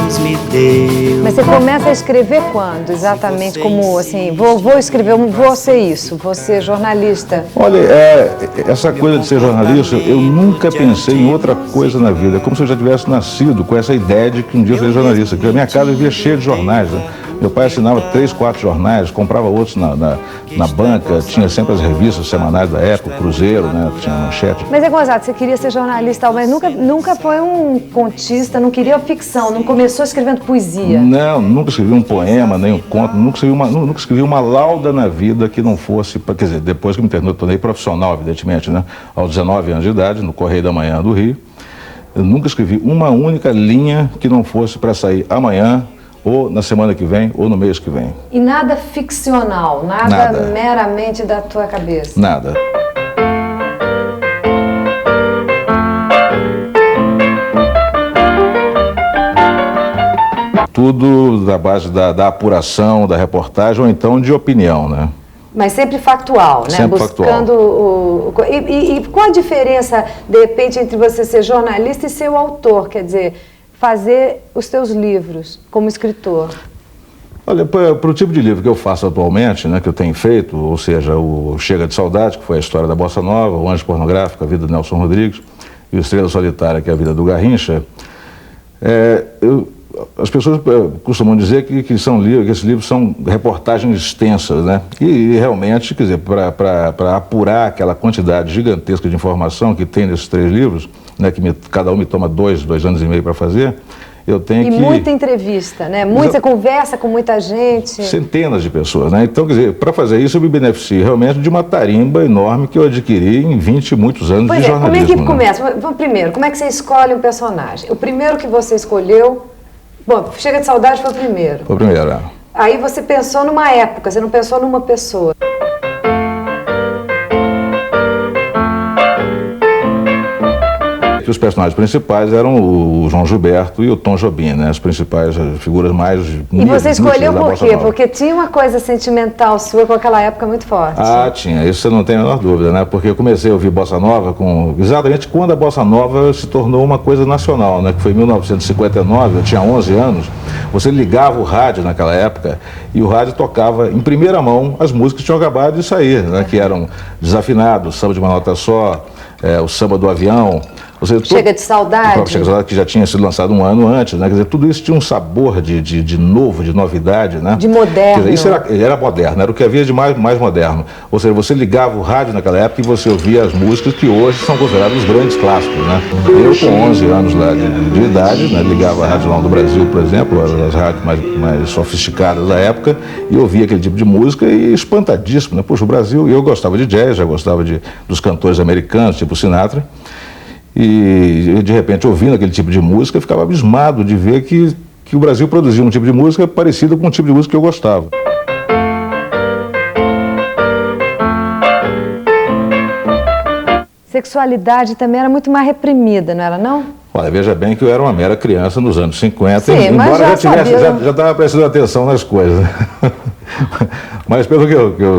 Deus me deu. Mas você começa a escrever quando? Exatamente como, assim, vou escrever, vou ser isso, vou ser jornalista. Olha, essa coisa de ser jornalista, eu nunca pensei em outra coisa na vida. É como se eu já tivesse nascido com essa ideia de que um dia eu seria jornalista. Porque a minha casa vivia cheia de jornais, né? Meu pai assinava 3, 4 jornais, comprava outros na banca, tinha sempre as revistas semanais da época, Cruzeiro, né? Tinha Manchete. Mas é gozado, você queria ser jornalista, mas nunca foi um contista, não queria ficção, não começou escrevendo poesia. Não, nunca escrevi um poema, nem um conto, nunca escrevi uma lauda na vida que não fosse, quer dizer, depois que me tornei profissional, evidentemente, né? Aos 19 anos de idade, no Correio da Manhã do Rio, eu nunca escrevi uma única linha que não fosse para sair amanhã, ou na semana que vem, ou no mês que vem. E nada ficcional, nada meramente da tua cabeça? Nada. Tudo da base da apuração, da reportagem, ou então de opinião, né? Mas sempre factual, né? Sempre buscando factual. E qual a diferença, de repente, entre você ser jornalista e ser o autor? Quer dizer, fazer os teus livros como escritor? Olha, para o tipo de livro que eu faço atualmente, né, que eu tenho feito, ou seja, o Chega de Saudade, que foi a história da Bossa Nova, o Anjo Pornográfico, a vida do Nelson Rodrigues, e o Estrela Solitária, que é a vida do Garrincha, as pessoas costumam dizer que esses livros são reportagens extensas, né? E realmente, quer dizer, para apurar aquela quantidade gigantesca de informação que tem nesses 3 livros, né, que cada um me toma 2 anos e meio para fazer, eu tenho que... E muita entrevista, né? Você conversa com muita gente. Centenas de pessoas, né? Então, quer dizer, para fazer isso eu me beneficio realmente de uma tarimba enorme que eu adquiri em 20 e muitos anos de jornalismo. Como é que né? começa? Vamos primeiro, como é que você escolhe um personagem? O primeiro que você escolheu... Bom, Chega de Saudade foi o primeiro. Foi o primeiro, é. Aí você pensou numa época, você não pensou numa pessoa. Os personagens principais eram o João Gilberto e o Tom Jobim, né? As principais figuras mais... E você escolheu por quê? Porque tinha uma coisa sentimental sua com aquela época muito forte. Ah, tinha. Isso você não tem a menor dúvida, né? Porque eu comecei a ouvir Bossa Nova exatamente quando a Bossa Nova se tornou uma coisa nacional, né? Que foi em 1959, eu tinha 11 anos. Você ligava o rádio naquela época e o rádio tocava em primeira mão as músicas que tinham acabado de sair, né? Que eram Desafinado, Samba de uma Nota Só, o Samba do Avião... Chega de Saudade. O próprio Chega de Saudade, que já tinha sido lançado um ano antes, né? Quer dizer, tudo isso tinha um sabor de novo, de novidade, né? De moderno. Quer dizer, isso era moderno, era o que havia de mais moderno. Ou seja, você ligava o rádio naquela época e você ouvia as músicas que hoje são consideradas os grandes clássicos, né? Eu, com 11 anos lá de idade, né, ligava a Rádio Jornal do Brasil, por exemplo, as rádios mais sofisticadas da época, e ouvia aquele tipo de música e espantadíssimo, né? Poxa, o Brasil, eu gostava de jazz, já gostava dos cantores americanos, tipo Sinatra, e de repente, ouvindo aquele tipo de música, eu ficava abismado de ver que o Brasil produzia um tipo de música parecido com o tipo de música que eu gostava. Sexualidade também era muito mais reprimida, não era não? Olha, veja bem que eu era uma mera criança nos anos 50, Sim, embora já estava prestando atenção nas coisas. Mas pelo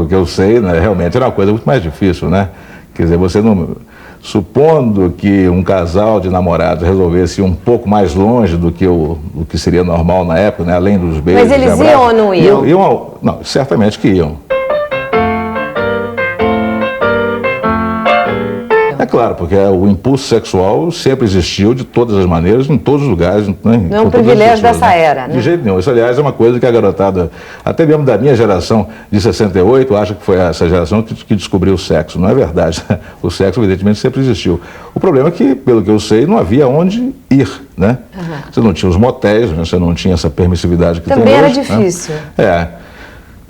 que eu sei, né, realmente era uma coisa muito mais difícil, né? Quer dizer, você não... Supondo que um casal de namorados resolvesse ir um pouco mais longe do que seria normal na época, né? Além dos beijos. Mas eles iam ou não iam? Não, certamente que iam. É claro, porque o impulso sexual sempre existiu de todas as maneiras, em todos os lugares. Né? Não é um privilégio dessa era, né? De jeito nenhum. Isso, aliás, é uma coisa que a garotada, até mesmo da minha geração de 68, acha que foi essa geração que descobriu o sexo. Não é verdade. O sexo, evidentemente, sempre existiu. O problema é que, pelo que eu sei, não havia onde ir, né? Uhum. Você não tinha os motéis, né? Você não tinha essa permissividade que também tem hoje. Também era difícil. Né?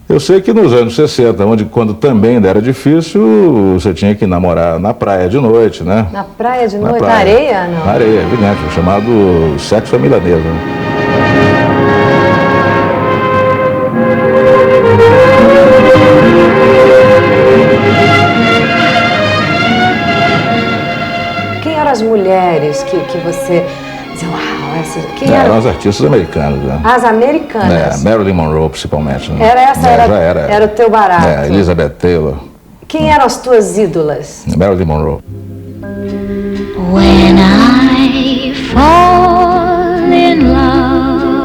Eu sei que nos anos 60, quando também ainda era difícil, você tinha que namorar na praia de noite, né? Na praia de noite? Na areia, não? Na areia, evidente, o chamado sexo à milanesa. Quem eram as mulheres que você... Uau, quem eram as artistas americanas, né? As americanas? Marilyn Monroe, principalmente. Né? Era o teu barato. Elizabeth Taylor. Quem eram as tuas ídolas? Marilyn Monroe. When I fall in love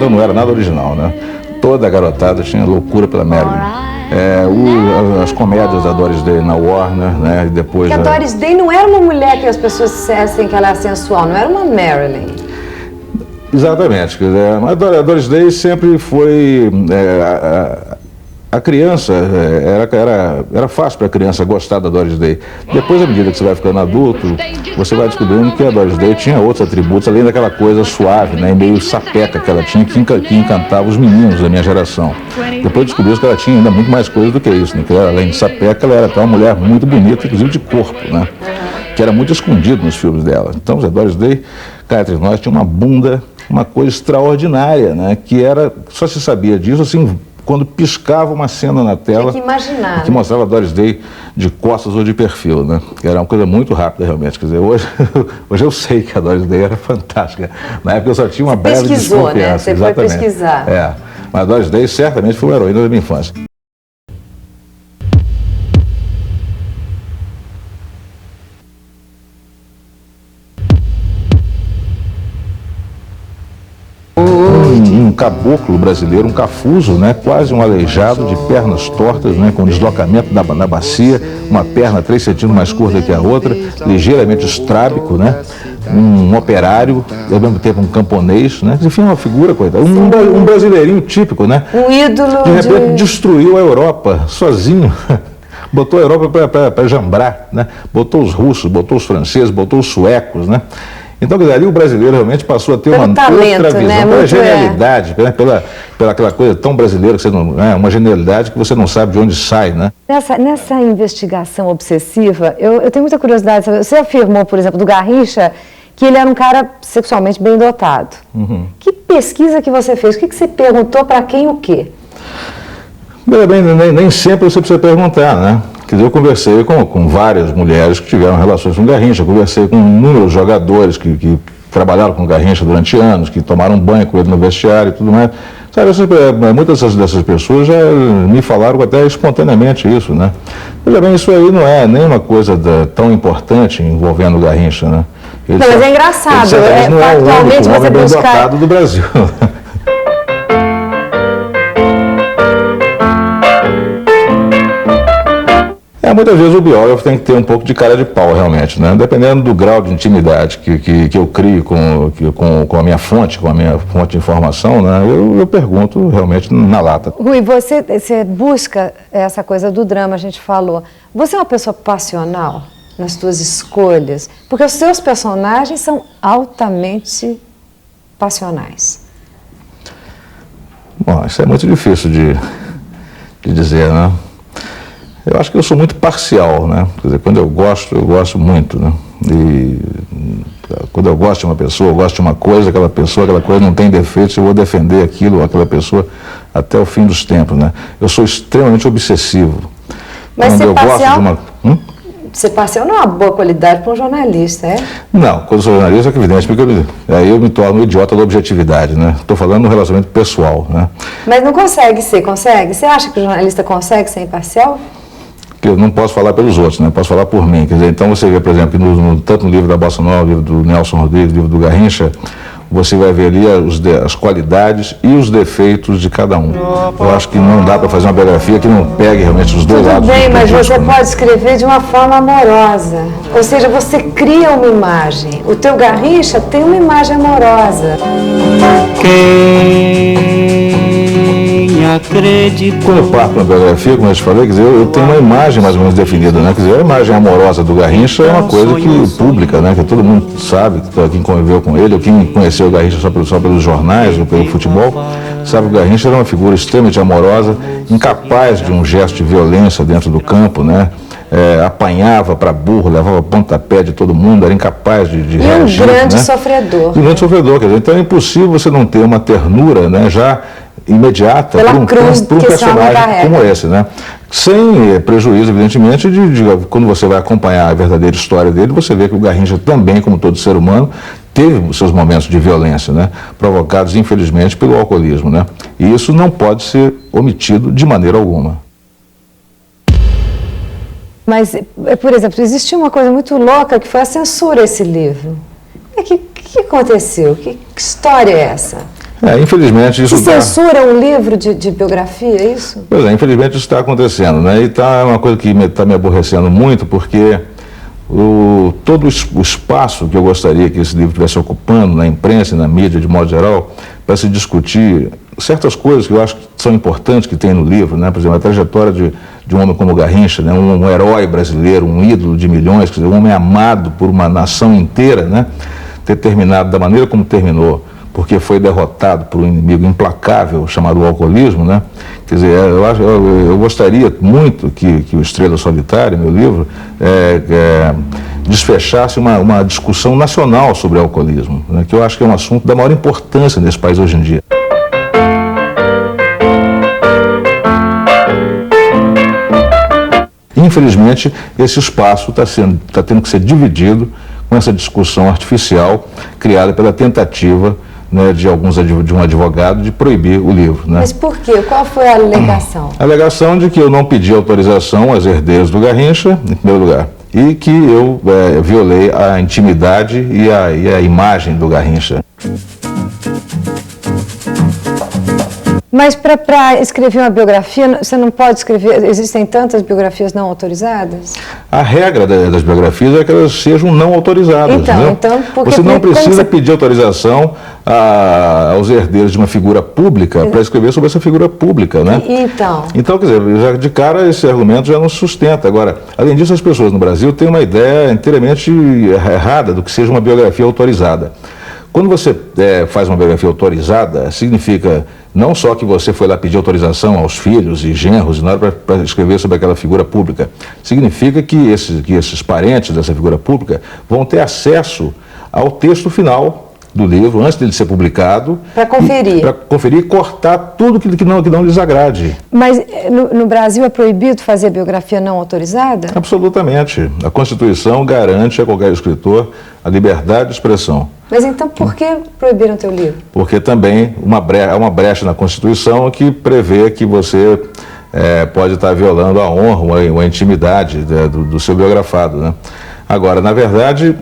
letra não era nada original, né? Toda a garotada tinha loucura pela Marilyn. As comédias da Doris Day na Warner, né? E depois a Doris Day não era uma mulher que as pessoas dissessem que ela era sensual, não era uma Marilyn. Exatamente, quer dizer, mas a Doris Day sempre foi... a criança, era fácil para a criança gostar da Doris Day. Depois, à medida que você vai ficando adulto, você vai descobrindo que a Doris Day tinha outros atributos, além daquela coisa suave, né, meio sapeca que ela tinha, que encantava os meninos da minha geração. Depois descobriu que ela tinha ainda muito mais coisas do que isso, né, que além de sapeca, ela era até uma mulher muito bonita, inclusive de corpo, né, que era muito escondido nos filmes dela. Então, a Doris Day, cá entre nós, tinha uma bunda, uma coisa extraordinária, né, que era, só se sabia disso, assim, quando piscava uma cena na tela, que imaginar, que mostrava a Doris Day de costas ou de perfil, né? Era uma coisa muito rápida, realmente. Quer dizer, hoje eu sei que a Doris Day era fantástica. Na época eu só tinha uma breve desconfiança. Né? Você exatamente. Foi pesquisar. Mas a Doris Day certamente foi uma heroína da minha infância. Um caboclo brasileiro, um cafuso, né, quase um aleijado, de pernas tortas, né, com deslocamento na bacia, uma perna 3 centímetros mais curta que a outra, ligeiramente estrábico, né, um operário, ao mesmo tempo um camponês, né, enfim, uma figura, coitada, um brasileirinho típico, né, um ídolo. De repente destruiu a Europa sozinho. Botou a Europa para jambrar, né, botou os russos, botou os franceses, botou os suecos, né. Então, quer dizer, ali o brasileiro realmente passou a ter uma outra visão, né? Pela genialidade, né? pela aquela coisa tão brasileira, que você não, uma genialidade que você não sabe de onde sai, né? Nessa investigação obsessiva, eu tenho muita curiosidade. Você afirmou, por exemplo, do Garrincha, que ele era um cara sexualmente bem dotado. Uhum. Que pesquisa que você fez? O que você perguntou, para quem, o quê? Bem, nem sempre você precisa perguntar, né? Quer dizer, eu conversei com várias mulheres que tiveram relações com o Garrincha, conversei com inúmeros jogadores que trabalharam com o Garrincha durante anos, que tomaram banho com ele no vestiário e tudo mais. Sabe, muitas dessas pessoas já me falaram até espontaneamente isso, né? Veja bem, isso aí não é nenhuma coisa tão importante envolvendo o Garrincha, né? Não, mas é engraçado, ele não é o único homem bem dotado do Brasil. Muitas vezes o biógrafo tem que ter um pouco de cara de pau, realmente, né? Dependendo do grau de intimidade que eu crio com a minha fonte de informação, né? Eu pergunto realmente na lata. Rui, você busca essa coisa do drama, a gente falou. Você é uma pessoa passional nas suas escolhas? Porque os seus personagens são altamente passionais. Bom, isso é muito difícil de dizer, né? Eu acho que eu sou muito parcial, né? Quer dizer, quando eu gosto muito, né? E quando eu gosto de uma pessoa, eu gosto de uma coisa, aquela coisa não tem defeitos, eu vou defender aquela pessoa até o fim dos tempos, né? Eu sou extremamente obsessivo. Mas ser parcial, ser parcial não é uma boa qualidade para um jornalista, é? Não, quando eu sou jornalista, é evidente, porque aí eu me torno um idiota da objetividade, né? Estou falando no relacionamento pessoal, né? Mas não consegue ser, consegue? Você acha que o jornalista consegue ser imparcial? Eu não posso falar pelos outros, né? Posso falar por mim. Quer dizer, então você vê, por exemplo, que tanto no livro da Bossa Nova, no livro do Nelson Rodrigues, no livro do Garrincha, você vai ver ali as qualidades e os defeitos de cada um. Eu acho que não dá para fazer uma biografia que não pegue realmente os dois lados. Tudo bem, mas você pode escrever de uma forma amorosa. Ou seja, você cria uma imagem. O teu Garrincha tem uma imagem amorosa. Quando eu parto na biografia, como eu te falei, quer dizer, eu tenho uma imagem mais ou menos definida, né? Quer dizer, a imagem amorosa do Garrincha é uma coisa pública, né? Que todo mundo sabe, quem conviveu com ele, ou quem conheceu o Garrincha só pelos jornais ou pelo futebol, sabe que o Garrincha era uma figura extremamente amorosa, incapaz de um gesto de violência dentro do campo, né? Apanhava para burro, levava pontapé de todo mundo, era incapaz de reagir. E um grande sofredor. Um grande sofredor, quer dizer, então é impossível você não ter uma ternura, né? Já imediata por um personagem como esse, né? Sem prejuízo, evidentemente, de quando você vai acompanhar a verdadeira história dele, você vê que o Garrincha também, como todo ser humano, teve os seus momentos de violência, né? Provocados, infelizmente, pelo alcoolismo, né? E isso não pode ser omitido de maneira alguma. Mas, por exemplo, existiu uma coisa muito louca que foi a censura a esse livro. O que aconteceu? Que história é essa? Infelizmente isso se censura um livro de biografia, é isso? Pois é, infelizmente isso está acontecendo, né? E está uma coisa que está me aborrecendo muito, porque todo o espaço que eu gostaria que esse livro estivesse ocupando na imprensa e na mídia, de modo geral, para se discutir certas coisas que eu acho que são importantes que tem no livro, né? Por exemplo, a trajetória de um homem como Garrincha, né? Um herói brasileiro, um ídolo de milhões, quer dizer, um homem amado por uma nação inteira, né? Ter terminado da maneira como terminou, porque foi derrotado por um inimigo implacável chamado alcoolismo, né? Quer dizer, eu gostaria muito que o Estrela Solitária, meu livro, desfechasse uma discussão nacional sobre o alcoolismo, né? Que eu acho que é um assunto da maior importância nesse país hoje em dia. Infelizmente, esse espaço está tendo que ser dividido com essa discussão artificial criada pela tentativa, né, de um advogado de proibir o livro. Né? Mas por quê? Qual foi a alegação? A alegação de que eu não pedi autorização às herdeiras do Garrincha, em primeiro lugar, e que eu violei a intimidade e a imagem do Garrincha. Mas para escrever uma biografia, você não pode escrever, existem tantas biografias não autorizadas? A regra das biografias é que elas sejam não autorizadas. Então, porque você não precisa pedir autorização aos herdeiros de uma figura pública para escrever sobre essa figura pública, né? Então, quer dizer, já de cara esse argumento já não se sustenta. Agora, além disso, as pessoas no Brasil têm uma ideia inteiramente errada do que seja uma biografia autorizada. Quando você faz uma biografia autorizada, significa não só que você foi lá pedir autorização aos filhos e genros para escrever sobre aquela figura pública, significa que esses parentes dessa figura pública vão ter acesso ao texto final do livro, antes dele ser publicado. Para conferir. Para conferir e cortar tudo que não lhes agrade. Mas no Brasil é proibido fazer biografia não autorizada? Absolutamente. A Constituição garante a qualquer escritor a liberdade de expressão. Mas então por que proibiram teu livro? Porque também há uma brecha na Constituição que prevê que você pode estar violando a honra ou a intimidade do seu biografado, né? Agora, na verdade,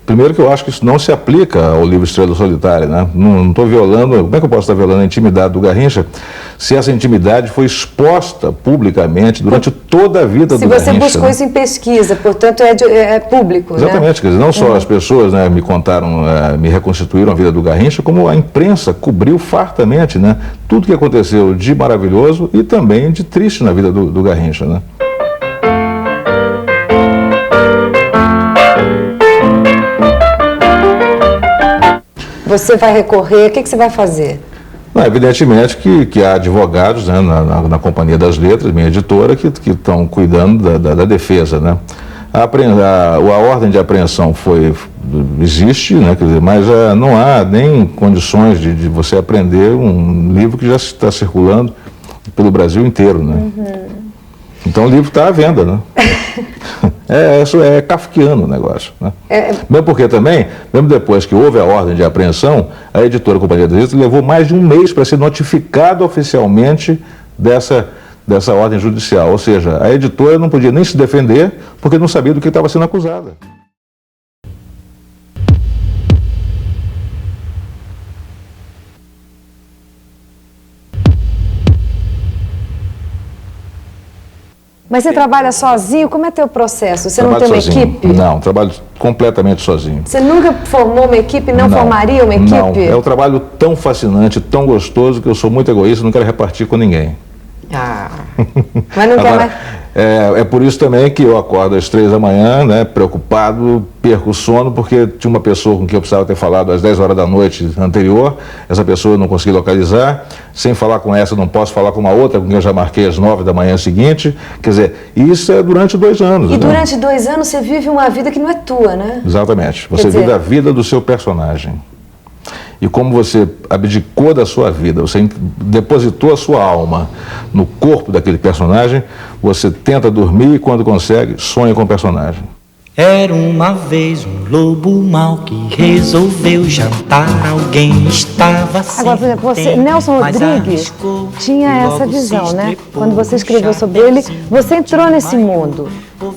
primeiro que eu acho que isso não se aplica ao livro Estrela Solitária, né? Não estou violando, como é que eu posso estar violando a intimidade do Garrincha se essa intimidade foi exposta publicamente durante toda a vida do Garrincha? Se você buscou isso em pesquisa, portanto é público, exatamente, quer dizer, não só as pessoas, né, me contaram, me reconstituíram a vida do Garrincha, como a imprensa cobriu fartamente, né, tudo que aconteceu de maravilhoso e também de triste na vida do Garrincha, né? Você vai recorrer, o que você vai fazer? Não, evidentemente que há advogados, né, na Companhia das Letras, minha editora, que estão cuidando da defesa, né? A ordem de apreensão existe, né, quer dizer, mas não há nem condições de você apreender um livro que já está circulando pelo Brasil inteiro, né? Então o livro está à venda, né? É kafkiano o negócio, né? Mesmo porque também, mesmo depois que houve a ordem de apreensão, a editora Companhia das Letras levou mais de um mês para ser notificado oficialmente dessa ordem judicial. Ou seja, a editora não podia nem se defender porque não sabia do que estava sendo acusada. Mas você trabalha sozinho? Como é teu processo? Você não tem uma equipe? Não, trabalho completamente sozinho. Você nunca formou uma equipe? Não formaria uma equipe? Não, é um trabalho tão fascinante, tão gostoso, que eu sou muito egoísta e não quero repartir com ninguém. Mas não quer mais... É por isso também que eu acordo às 3 da manhã, né, preocupado, perco o sono, porque tinha uma pessoa com quem eu precisava ter falado às 10 horas da noite anterior, essa pessoa eu não consegui localizar, sem falar com essa, não posso falar com uma outra com quem eu já marquei às 9 da manhã seguinte, quer dizer, isso é durante 2 anos. E durante 2 anos você vive uma vida que não é tua, né? Exatamente, você vive a vida do seu personagem. E como você abdicou da sua vida, você depositou a sua alma no corpo daquele personagem, você tenta dormir e quando consegue, sonha com o personagem. Era uma vez um lobo mau que resolveu jantar alguém, estava sem. Agora, por exemplo, você, Nelson Rodrigues, tinha essa visão, né? Quando você escreveu sobre ele, você entrou nesse mundo,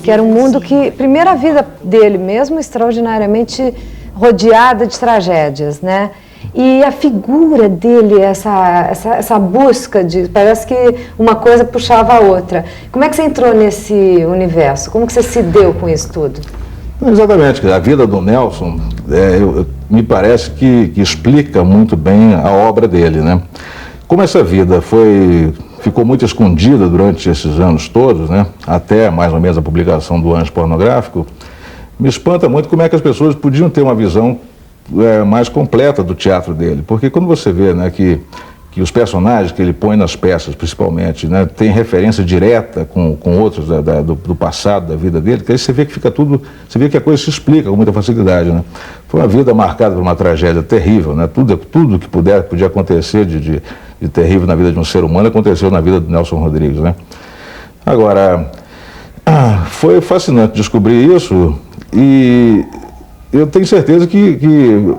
que era um mundo que, primeira vida dele mesmo, extraordinariamente rodeada de tragédias, né? E a figura dele, essa busca de... Parece que uma coisa puxava a outra. Como é que você entrou nesse universo? Como que você se deu com isso tudo? Exatamente. A vida do Nelson, me parece que explica muito bem a obra dele, né? Como essa vida ficou muito escondida durante esses anos todos, né? Até mais ou menos a publicação do Anjo Pornográfico, me espanta muito como é que as pessoas podiam ter uma visão mais completa do teatro dele. Porque quando você vê, né, que os personagens que ele põe nas peças, principalmente, né, tem referência direta com outros do passado, da vida dele, que aí você vê que fica tudo, você vê que a coisa se explica com muita facilidade, né? Foi uma vida marcada por uma tragédia terrível, né? Tudo que podia acontecer de terrível na vida de um ser humano aconteceu na vida do Nelson Rodrigues, né? Agora, foi fascinante descobrir isso e eu tenho certeza que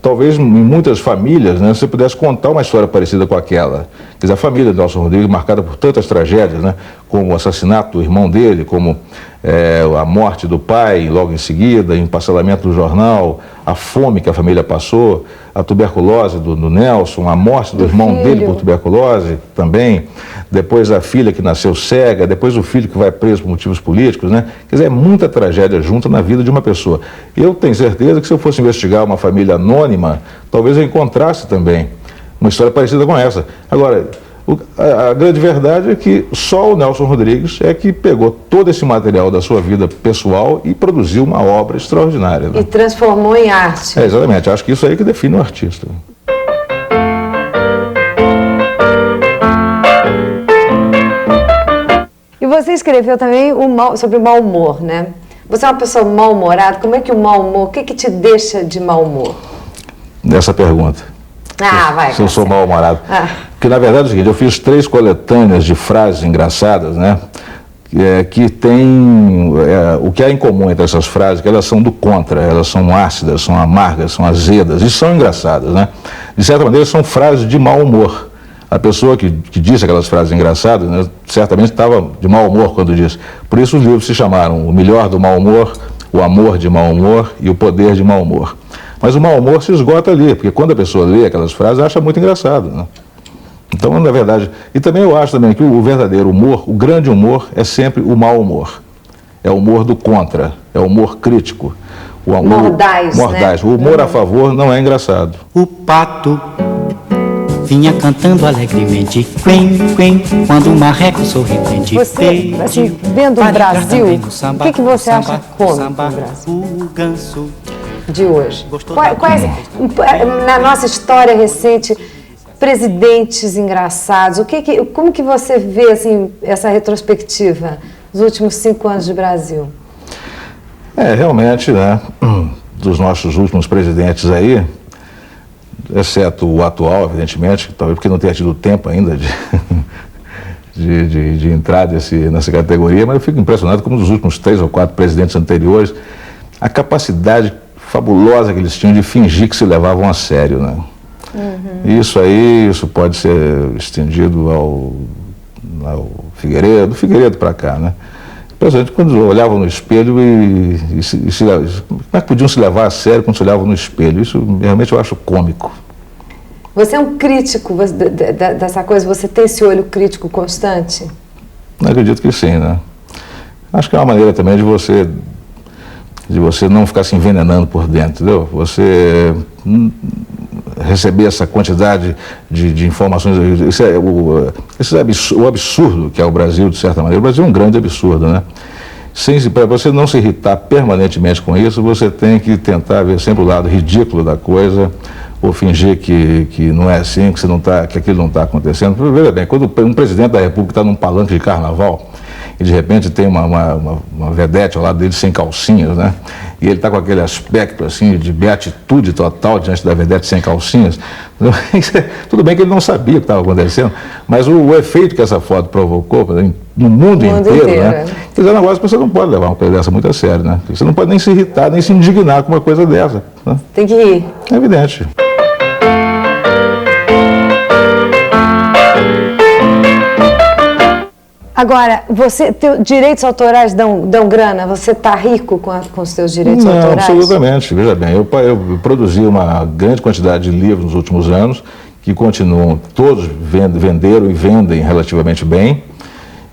talvez em muitas famílias, né, você pudesse contar uma história parecida com aquela. Quer dizer, a família do Nelson Rodrigues, marcada por tantas tragédias, né, como o assassinato do irmão dele, como a morte do pai logo em seguida, o empasselamento do jornal, a fome que a família passou, a tuberculose do Nelson, a morte do irmão dele por tuberculose também, depois a filha que nasceu cega, depois o filho que vai preso por motivos políticos, né? Quer dizer, é muita tragédia junto na vida de uma pessoa. Eu tenho certeza que se eu fosse investigar uma família anônima, talvez eu encontrasse também uma história parecida com essa. Agora, a grande verdade é que só o Nelson Rodrigues é que pegou todo esse material da sua vida pessoal e produziu uma obra extraordinária, né? E transformou em arte. Exatamente, acho que isso aí que define o artista. E você escreveu também sobre o mau humor, né? Você é uma pessoa mal-humorada, como é que o mau humor, o que te deixa de mau humor? Nessa pergunta. Vai. Se eu sou mal-humorado. Porque, na verdade, é o seguinte, eu fiz 3 coletâneas de frases engraçadas, né? Que tem... o que há em comum entre essas frases, que elas são do contra, elas são ácidas, são amargas, são azedas, e são engraçadas, né? De certa maneira, são frases de mau humor. A pessoa que disse aquelas frases engraçadas, né, certamente estava de mau humor quando disse. Por isso os livros se chamaram O Melhor do Mau Humor, O Amor de Mau Humor e O Poder de Mau Humor. Mas o mau humor se esgota ali, porque quando a pessoa lê aquelas frases, acha muito engraçado, né? Então, na verdade, e também eu acho também que o verdadeiro humor, o grande humor, é sempre o mau humor. É o humor do contra, é o humor crítico. O amor, mordaz, né? O humor a favor não é engraçado. O pato vinha cantando alegremente, quen, quen, quando o marreco sorridente Você, assim, vendo o Brasil, o que você acha cômico no Brasil? O ganso de hoje. Quais, na nossa história recente, presidentes engraçados, como que você vê assim, essa retrospectiva dos últimos 5 anos de Brasil? Realmente, né, dos nossos últimos presidentes aí, exceto o atual, evidentemente, talvez porque não tenha tido tempo ainda de entrar nessa categoria, mas eu fico impressionado como nos últimos 3 ou 4 presidentes anteriores, a capacidade fabulosa que eles tinham de fingir que se levavam a sério, né? Isso pode ser estendido ao Figueiredo para cá, né? Impressionante, quando olhavam no espelho como é que podiam se levar a sério quando se olhavam no espelho? Isso realmente eu acho cômico. Você é um crítico dessa coisa, você tem esse olho crítico constante? Eu acredito que sim, né? Acho que é uma maneira também de você não ficar se envenenando por dentro, entendeu? Você receber essa quantidade de informações, o absurdo que é o Brasil, de certa maneira. O Brasil é um grande absurdo, né? Para você não se irritar permanentemente com isso, você tem que tentar ver sempre o lado ridículo da coisa, ou fingir que não é assim, que aquilo não está acontecendo. Veja bem, quando um presidente da República está num palanque de carnaval, e de repente tem uma vedete ao lado dele sem calcinhas, né? E ele está com aquele aspecto assim de beatitude total diante da vedete sem calcinhas. Tudo bem que ele não sabia o que estava acontecendo, mas o efeito que essa foto provocou no mundo inteiro, né? Quer dizer, é um negócio que você não pode levar uma coisa dessa muito a sério, né? Você não pode nem se irritar, nem se indignar com uma coisa dessa, né? Tem que ir. É evidente. Agora, direitos autorais dão grana? Você está rico com os seus direitos autorais? Não, absolutamente. Veja bem, eu produzi uma grande quantidade de livros nos últimos anos, que continuam, todos venderam e vendem relativamente bem.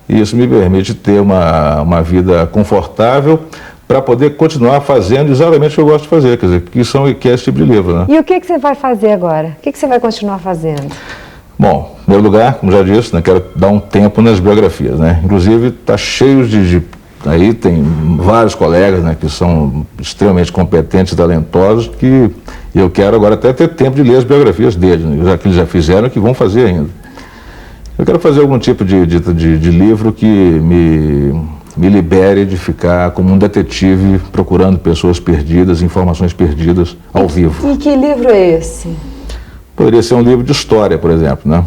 E isso me permite ter uma vida confortável para poder continuar fazendo exatamente o que eu gosto de fazer, quer dizer, que é esse tipo de livro, né? E o que você vai fazer agora? O que você vai continuar fazendo? Bom, em primeiro lugar, como já disse, né, quero dar um tempo nas biografias, né? Inclusive, está cheio aí tem vários colegas, né, que são extremamente competentes e talentosos, que eu quero agora até ter tempo de ler as biografias deles, né, já que eles já fizeram e que vão fazer ainda. Eu quero fazer algum tipo de livro que me libere de ficar como um detetive procurando pessoas perdidas, informações perdidas ao vivo. E que livro é esse? Poderia ser um livro de história, por exemplo, né?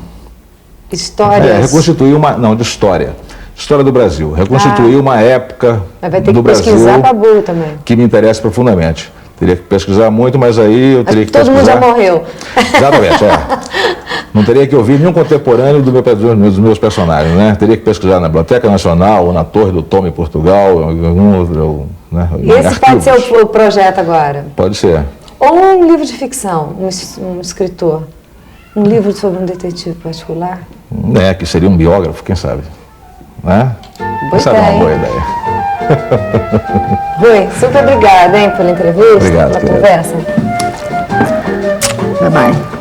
Histórias? Reconstituir de história. História do Brasil. Reconstituir uma época mas vai ter do que Brasil pesquisar Babu também. Que me interessa profundamente. Teria que pesquisar muito, mas aí eu teria que pesquisar... Todo mundo já morreu. Exatamente, Não teria que ouvir nenhum contemporâneo dos meus personagens, né? Teria que pesquisar na Biblioteca Nacional, ou na Torre do Tom em Portugal, ou em algum outro... Né? Esse pode ser o projeto agora? Pode ser. Ou um livro de ficção, um escritor. Um livro sobre um detetive particular? Que seria um biógrafo, quem sabe? Né? Essa é uma boa ideia. Rui, super obrigada, pela entrevista, Obrigado, pela conversa. Bye bye.